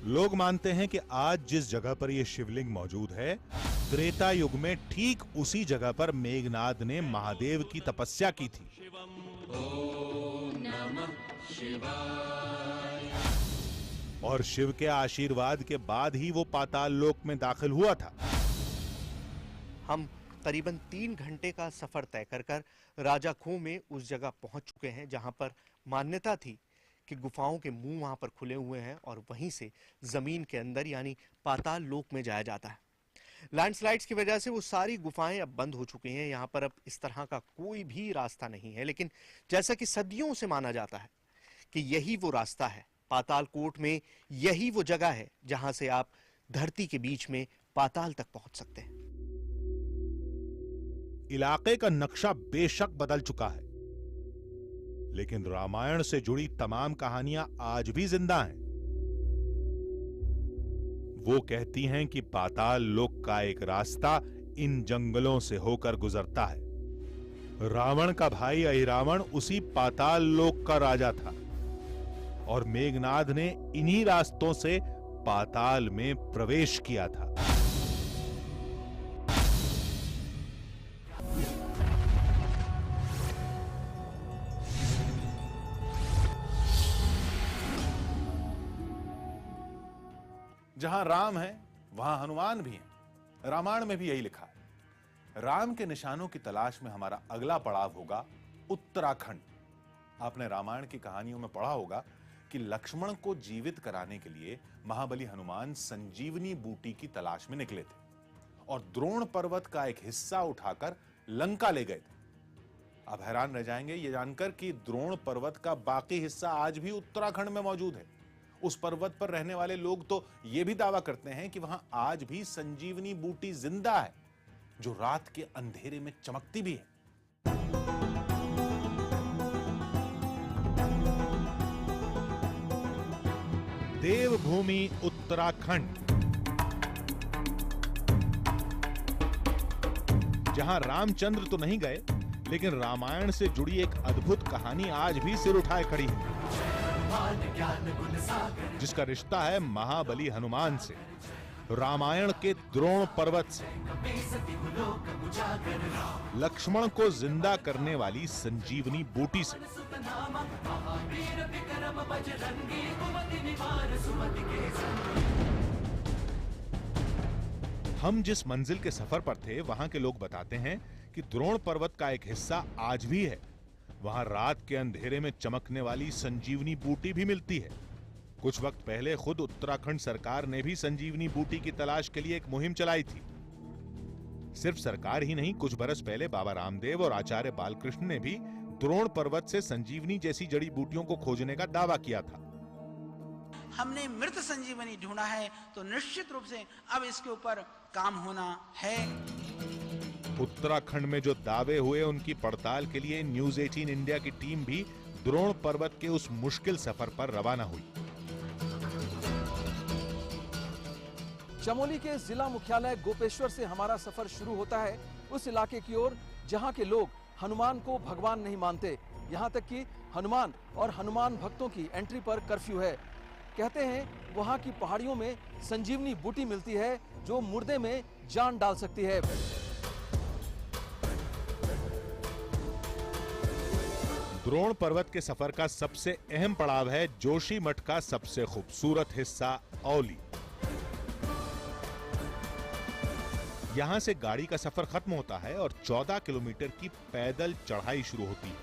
लोग मानते हैं कि आज जिस जगह पर यह शिवलिंग मौजूद है, त्रेता युग में ठीक उसी जगह पर मेघनाद ने महादेव की तपस्या की थी। ओम नमः शिवाय। और शिव के आशीर्वाद के बाद ही वो पाताल लोक में दाखिल हुआ था। हम करीबन 3 घंटे का सफर तय कर राजा खो में उस जगह पहुंच चुके हैं जहां पर मान्यता थी कि गुफाओं के मुंह वहां पर खुले हुए हैं और वहीं से जमीन के अंदर यानी पाताल लोक में जाया जाता है। लैंडस्लाइड्स की वजह से वो सारी गुफाएं अब बंद हो चुकी हैं, यहाँ पर अब इस तरह का कोई भी रास्ता नहीं है। लेकिन जैसा कि सदियों से माना जाता है कि यही वो रास्ता है, पातालकोट में यही वो जगह है जहां से आप धरती के बीच में पाताल तक पहुंच सकते हैं। इलाके का नक्शा बेशक बदल चुका है, लेकिन रामायण से जुड़ी तमाम कहानियां आज भी जिंदा हैं। वो कहती हैं कि पाताल लोक का एक रास्ता इन जंगलों से होकर गुजरता है। रावण का भाई अहिरावण उसी पाताल लोक का राजा था और मेघनाद ने इन्हीं रास्तों से पाताल में प्रवेश किया था। जहां राम है वहां हनुमान भी हैं। रामायण में भी यही लिखा है। राम के निशानों की तलाश में हमारा अगला पड़ाव होगा उत्तराखंड। आपने रामायण की कहानियों में पढ़ा होगा कि लक्ष्मण को जीवित कराने के लिए महाबली हनुमान संजीवनी बूटी की तलाश में निकले थे और द्रोण पर्वत का एक हिस्सा उठाकर लंका ले गए थे। आप हैरान रह जाएंगे ये जानकर कि द्रोण पर्वत का बाकी हिस्सा आज भी उत्तराखंड में मौजूद है। उस पर्वत पर रहने वाले लोग तो यह भी दावा करते हैं कि वहां आज भी संजीवनी बूटी जिंदा है, जो रात के अंधेरे में चमकती भी है। देवभूमि उत्तराखंड, जहां रामचंद्र तो नहीं गए, लेकिन रामायण से जुड़ी एक अद्भुत कहानी आज भी सिर उठाए खड़ी है, जिसका रिश्ता है महाबली हनुमान से। रामायण के द्रोण पर्वत से लक्ष्मण को जिंदा करने वाली संजीवनी बूटी से हम जिस मंजिल के सफर पर थे वहां के लोग बताते हैं कि द्रोण पर्वत का एक हिस्सा आज भी है। वहां रात के अंधेरे में चमकने वाली संजीवनी बूटी भी मिलती है। कुछ वक्त पहले खुद उत्तराखंड सरकार ने भी संजीवनी बूटी की तलाश के लिए एक मुहिम चलाई थी। सिर्फ सरकार ही नहीं, कुछ बरस पहले बाबा रामदेव और आचार्य बालकृष्ण ने भी द्रोण पर्वत से संजीवनी जैसी जड़ी बूटियों को खोजने का दावा किया था। हमने मृत संजीवनी ढूंढा है तो निश्चित रूप से अब इसके ऊपर काम होना है। उत्तराखंड में जो दावे हुए उनकी पड़ताल के लिए न्यूज 18 इंडिया की टीम भी द्रोण पर्वत के उस मुश्किल सफर पर रवाना हुई। चमोली के जिला मुख्यालय गोपेश्वर से हमारा सफर शुरू होता है उस इलाके की ओर जहां के लोग हनुमान को भगवान नहीं मानते। यहां तक कि हनुमान और हनुमान भक्तों की एंट्री पर कर्फ्यू है। कहते हैं वहां की पहाड़ियों में संजीवनी बूटी मिलती है जो मुर्दे में जान डाल सकती है। द्रोण पर्वत के सफर का सबसे अहम पड़ाव है जोशीमठ का सबसे खूबसूरत हिस्सा औली। यहां से गाड़ी का सफर खत्म होता है और 14 किलोमीटर की पैदल चढ़ाई शुरू होती है।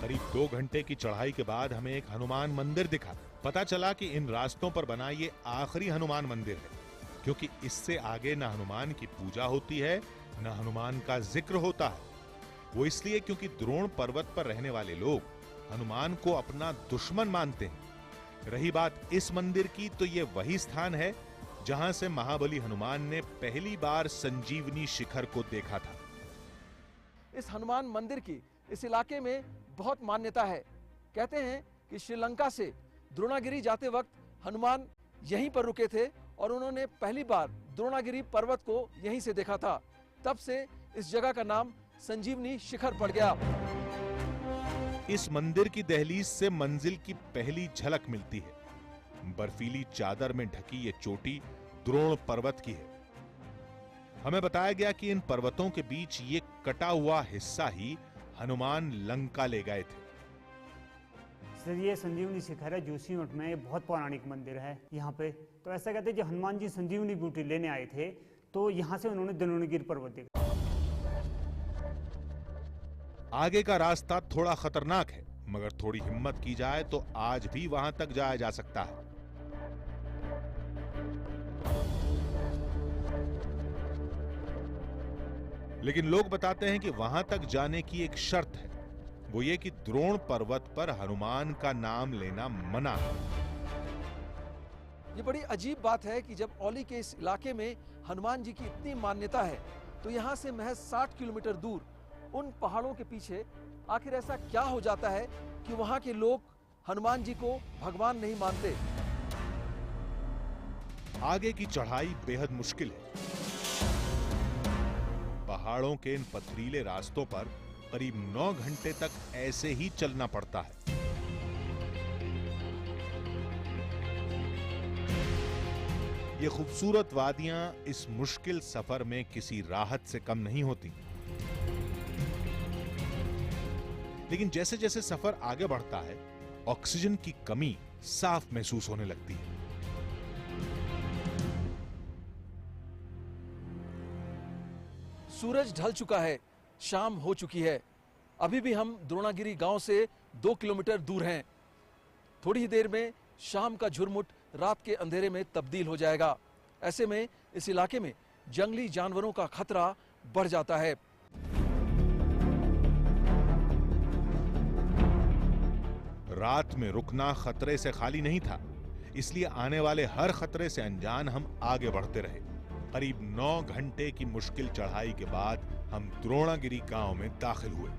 करीब 2 घंटे की चढ़ाई के बाद हमें एक हनुमान मंदिर दिखा। पता चला कि इन रास्तों पर बना ये आखिरी हनुमान मंदिर है, क्योंकि इससे आगे न हनुमान की पूजा होती है न हनुमान का जिक्र होता है। वो इसलिए क्योंकि द्रोण पर्वत पर रहने वाले लोग हनुमान को अपना दुश्मन मानते हैं। रही बात इस मंदिर की, तो ये वही स्थान है जहां से महाबली हनुमान ने पहली बार संजीवनी शिखर को देखा था। इस हनुमान मंदिर की इस इलाके में बहुत मान्यता है। कहते हैं कि श्रीलंका से द्रोणागिरी जाते वक्त हनुमान यहीं पर रुके थे और उन्होंने पहली बार द्रोणागिरी पर्वत को यहीं से देखा था। तब से इस जगह का नाम संजीवनी शिखर पड़ गया। इस मंदिर की दहलीज से मंजिल की पहली झलक मिलती है। बर्फीली चादर में ढकी ये चोटी द्रोण पर्वत की है। हमें बताया गया कि इन पर्वतों के बीच ये कटा हुआ हिस्सा ही हनुमान लंका ले गए थे। सर, ये संजीवनी शिखर है जोशीमठ में। ये बहुत पौराणिक मंदिर है। यहाँ पे तो ऐसा कहते हैं जब हनुमान जी संजीवनी बूटी लेने आए थे तो यहाँ से उन्होंने द्रोणागिरी पर्वत देखा। आगे का रास्ता थोड़ा खतरनाक है, मगर थोड़ी हिम्मत की जाए तो आज भी वहां तक जाया जा सकता है। लेकिन लोग बताते हैं कि वहां तक जाने की एक शर्त है, वो ये कि द्रोण पर्वत पर हनुमान का नाम लेना मना है। ये बड़ी अजीब बात है कि जब औली के इस इलाके में हनुमान जी की इतनी मान्यता है तो यहाँ से महज 60 किलोमीटर दूर उन पहाड़ों के पीछे आखिर ऐसा क्या हो जाता है कि वहां के लोग हनुमान जी को भगवान नहीं मानते। आगे की चढ़ाई बेहद मुश्किल है। पहाड़ों के इन पथरीले रास्तों पर करीब 9 घंटे तक ऐसे ही चलना पड़ता है। ये खूबसूरत वादियां इस मुश्किल सफर में किसी राहत से कम नहीं होती। लेकिन जैसे जैसे सफर आगे बढ़ता है, ऑक्सीजन की कमी साफ महसूस होने लगती है। सूरज ढल चुका है, शाम हो चुकी है। अभी भी हम द्रोणागिरी गांव से 2 किलोमीटर दूर हैं। थोड़ी ही देर में शाम का झुरमुट रात के अंधेरे में तब्दील हो जाएगा। ऐसे में इस इलाके में जंगली जानवरों का खतरा बढ़ जाता है। रात में रुकना खतरे से खाली नहीं था, इसलिए आने वाले हर खतरे से अनजान हम आगे बढ़ते रहे। करीब 9 घंटे की मुश्किल चढ़ाई के बाद हम द्रोणागिरी गांव में दाखिल हुए।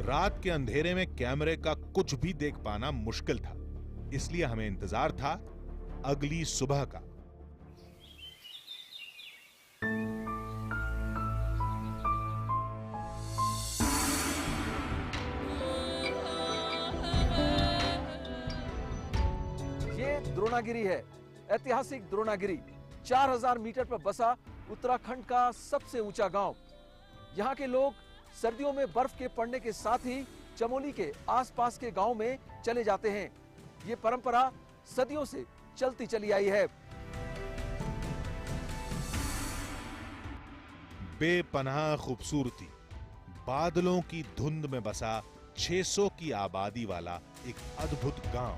रात के अंधेरे में कैमरे का कुछ भी देख पाना मुश्किल था, इसलिए हमें इंतजार था अगली सुबह का। द्रोणागिरी है। ऐतिहासिक द्रोणागिरी 4000 मीटर पर बसा उत्तराखंड का सबसे ऊंचा गांव। यहाँ के लोग सर्दियों में बर्फ के पड़ने के साथ ही चमोली के आसपास के गांव में चले जाते हैं। ये परंपरा सदियों से चलती चली आई है। बेपनाह खूबसूरती, बादलों की धुंध में बसा 600 की आबादी वाला एक अद्भुत गांव।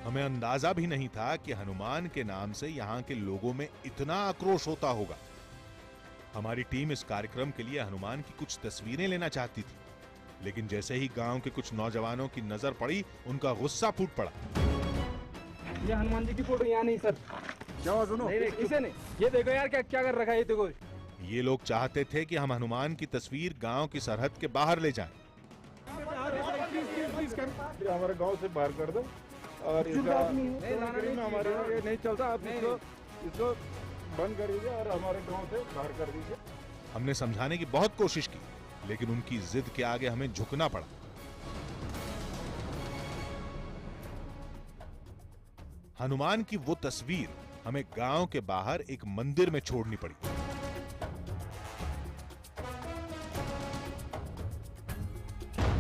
हमें अंदाजा भी नहीं था कि हनुमान के नाम से यहां के लोगों में इतना आक्रोश होता होगा। हमारी टीम इस कार्यक्रम के लिए हनुमान की कुछ तस्वीरें लेना चाहती थी, लेकिन जैसे ही गांव के कुछ नौजवानों की नजर पड़ी, उनका गुस्सा फूट पड़ा। ये हनुमान जी की फोटो यहाँ नहीं सर। जाओ सुनो। नहीं, इसे नहीं। ये देखो यार क्या क्या कर रखा है, ये देखो। ये लोग चाहते थे कि हम हनुमान की तस्वीर गांव की सरहद के बाहर ले जाएं। हमारे गांव से बाहर कर दो और हमारे ये नहीं चलता, आप इसको बंद करिए और हमारे गांव से बाहर कर दीजिए। हमने समझाने की बहुत कोशिश की, लेकिन उनकी जिद के आगे हमें झुकना पड़ा। हनुमान की वो तस्वीर हमें गांव के बाहर एक मंदिर में छोड़नी पड़ी।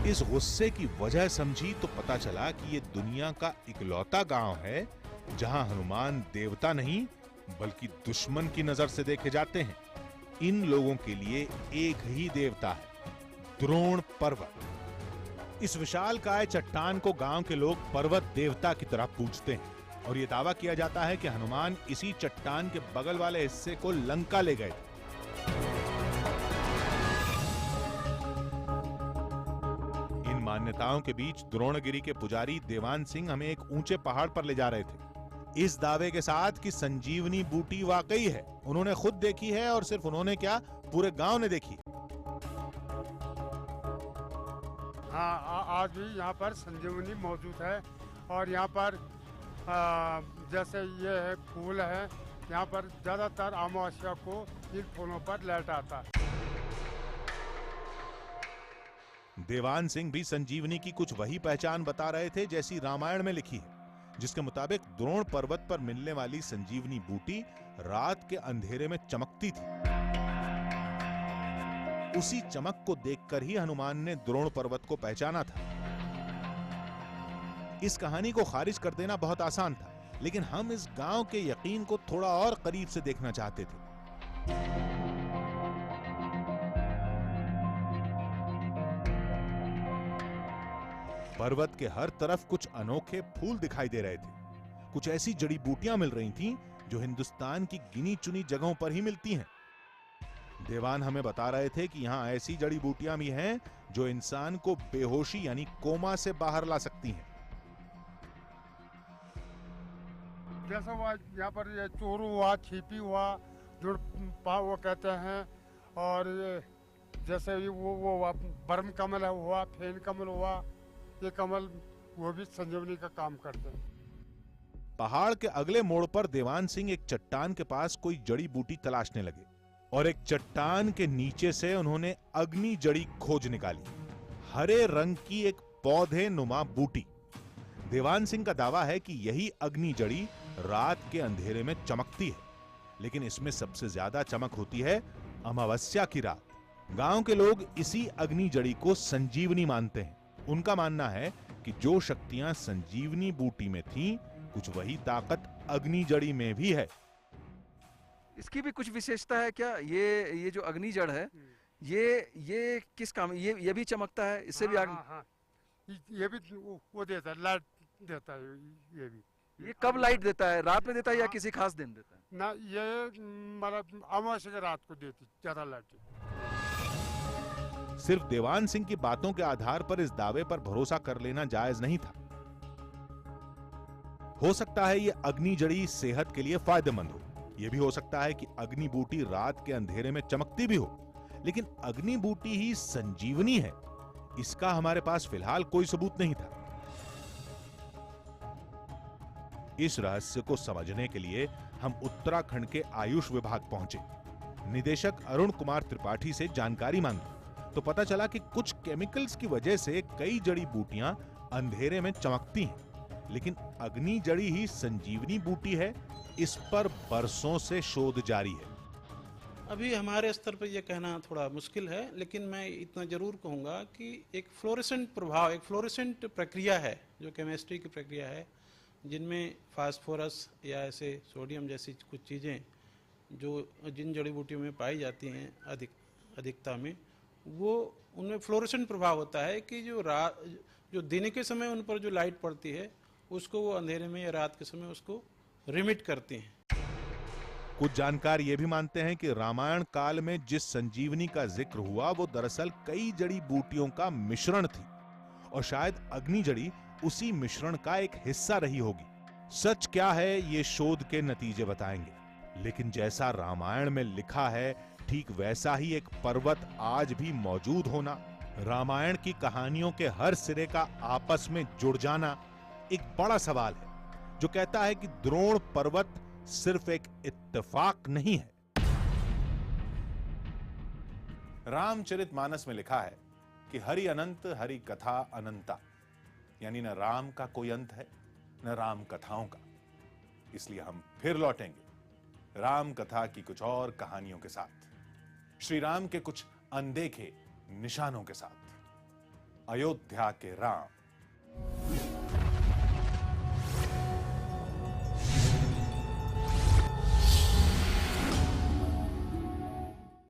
इस गुस्से की वजह समझी तो पता चला कि ये दुनिया का इकलौता गांव है जहां हनुमान देवता नहीं बल्कि दुश्मन की नजर से देखे जाते हैं। इन लोगों के लिए एक ही देवता है, द्रोण पर्वत। इस विशालकाय चट्टान को गांव के लोग पर्वत देवता की तरह पूजते हैं और यह दावा किया जाता है कि हनुमान इसी चट्टान के बगल वाले हिस्से को लंका ले गए। इन मान्यताओं के बीच द्रोणगिरी के पुजारी देवान सिंह हमें एक ऊंचे पहाड़ पर ले जा रहे थे, इस दावे के साथ कि संजीवनी बूटी वाकई है। उन्होंने खुद देखी है और सिर्फ उन्होंने क्या, पूरे गांव ने देखी। हाँ, आज भी यहाँ पर संजीवनी मौजूद है और यहाँ पर जैसे ये है फूल है, यहाँ पर ज्यादातर अमावस्या को इन फूलों पर लाइट आता है। देवान सिंह भी संजीवनी की कुछ वही पहचान बता रहे थे जैसी रामायण में लिखी है, जिसके मुताबिक द्रोण पर्वत पर मिलने वाली संजीवनी बूटी रात के अंधेरे में चमकती थी। उसी चमक को देखकर ही हनुमान ने द्रोण पर्वत को पहचाना था। इस कहानी को खारिज कर देना बहुत आसान था, लेकिन हम इस गांव के यकीन को थोड़ा और करीब से देखना चाहते थे। पर्वत के हर तरफ कुछ अनोखे फूल दिखाई दे रहे थे। कुछ ऐसी जड़ी बूटियां मिल रही थीं जो हिंदुस्तान की गिनी चुनी जगहों पर ही मिलती हैं। देवान हमें बता रहे थे कि यहाँ ऐसी जड़ी बूटियां भी हैं जो इंसान को बेहोशी यानी कोमा से बाहर ला सकती हैं। जैसे वो यहाँ पर ये चोरू हुआ, छीपी हुआ, जुड़ वो कहते हैं, और ये जैसे वो बरम कमल हुआ, फेन कमल हुआ, ये कमल वो भी संजीवनी का काम करते हैं। पहाड़ के अगले मोड़ पर देवान सिंह एक चट्टान के पास कोई जड़ी बूटी तलाशने लगे और एक चट्टान के नीचे से उन्होंने अग्नि जड़ी खोज निकाली। हरे रंग की एक पौधे नुमा बूटी। देवान सिंह का दावा है कि यही अग्नि जड़ी रात के अंधेरे में चमकती है, लेकिन इसमें सबसे ज्यादा चमक होती है अमावस्या की रात। गांव के लोग इसी अग्नि जड़ी को संजीवनी मानते हैं। उनका मानना है कि जो शक्तियां संजीवनी बूटी में थीं, कुछ वही ताकत अग्नि जड़ी में भी है। इसकी भी कुछ विशेषता है क्या? ये जो अग्नि जड़ है, ये किस काम, ये भी चमकता है? इससे भी हाँ, ये भी वो देता है, लाइट देता है। ये भी ये कब लाइट देता है? रात में देता है या किसी खास दिन देता है? ना, ये मतलब अमावस्या रात को देती ज्यादा लाइट। सिर्फ देवान सिंह की बातों के आधार पर इस दावे पर भरोसा कर लेना जायज नहीं था। हो सकता है ये अग्नि जड़ी सेहत के लिए फायदेमंद हो, यह भी हो सकता है कि अग्नि बूटी रात के अंधेरे में चमकती भी हो, लेकिन अग्नि बूटी ही संजीवनी है, इसका हमारे पास फिलहाल कोई सबूत नहीं था। इस रहस्य को समझने के लिए हम उत्तराखंड के आयुष विभाग पहुंचे। निदेशक अरुण कुमार त्रिपाठी से जानकारी मांगी। तो पता चला कि कुछ केमिकल्स की वजह से कई जड़ी बूटियां अंधेरे में चमकती हैं, लेकिन अग्नि जड़ी ही संजीवनी बूटी है, इस पर बरसों से शोध जारी है। अभी हमारे स्तर पर यह कहना थोड़ा मुश्किल है, लेकिन मैं इतना जरूर कहूँगा कि एक फ्लोरेसेंट प्रभाव, एक फ्लोरेसेंट प्रक्रिया है जो केमिस्ट्री की प्रक्रिया है, जिनमें फास्फोरस या ऐसे सोडियम जैसी कुछ चीज़ें जो जिन जड़ी बूटियों में पाई जाती हैं अधिकता में, वो उनमें फ्लोरेसेंट प्रभाव होता है कि जो दिन के समय उन पर जो लाइट पड़ती है उसको वो अंधेरे में या रात के समय उसको रिमिट करती हैं। कुछ जानकार ये भी मानते हैं कि रामायण काल में जिस संजीवनी का जिक्र हुआ वो दरअसल कई जड़ी बूटियों का मिश्रण थी और शायद अग्नि जड़ी उसी मिश्रण का एक हिस्सा रही होगी। सच क्या है ये शोध के नतीजे बताएंगे, लेकिन जैसा रामायण में लिखा है ठीक वैसा ही एक पर्वत आज भी मौजूद होना, रामायण की कहानियों के हर सिरे का आपस में जुड़ जाना एक बड़ा सवाल है, जो कहता है कि द्रोण पर्वत सिर्फ एक इत्तेफाक नहीं है। रामचरितमानस में लिखा है कि हरि अनंत हरि कथा अनंता, यानी न राम का कोई अंत है न राम कथाओं का। इसलिए हम फिर लौटेंगे राम कथा की कुछ और कहानियों के साथ, श्री राम के कुछ अनदेखे निशानों के साथ। अयोध्या के राम।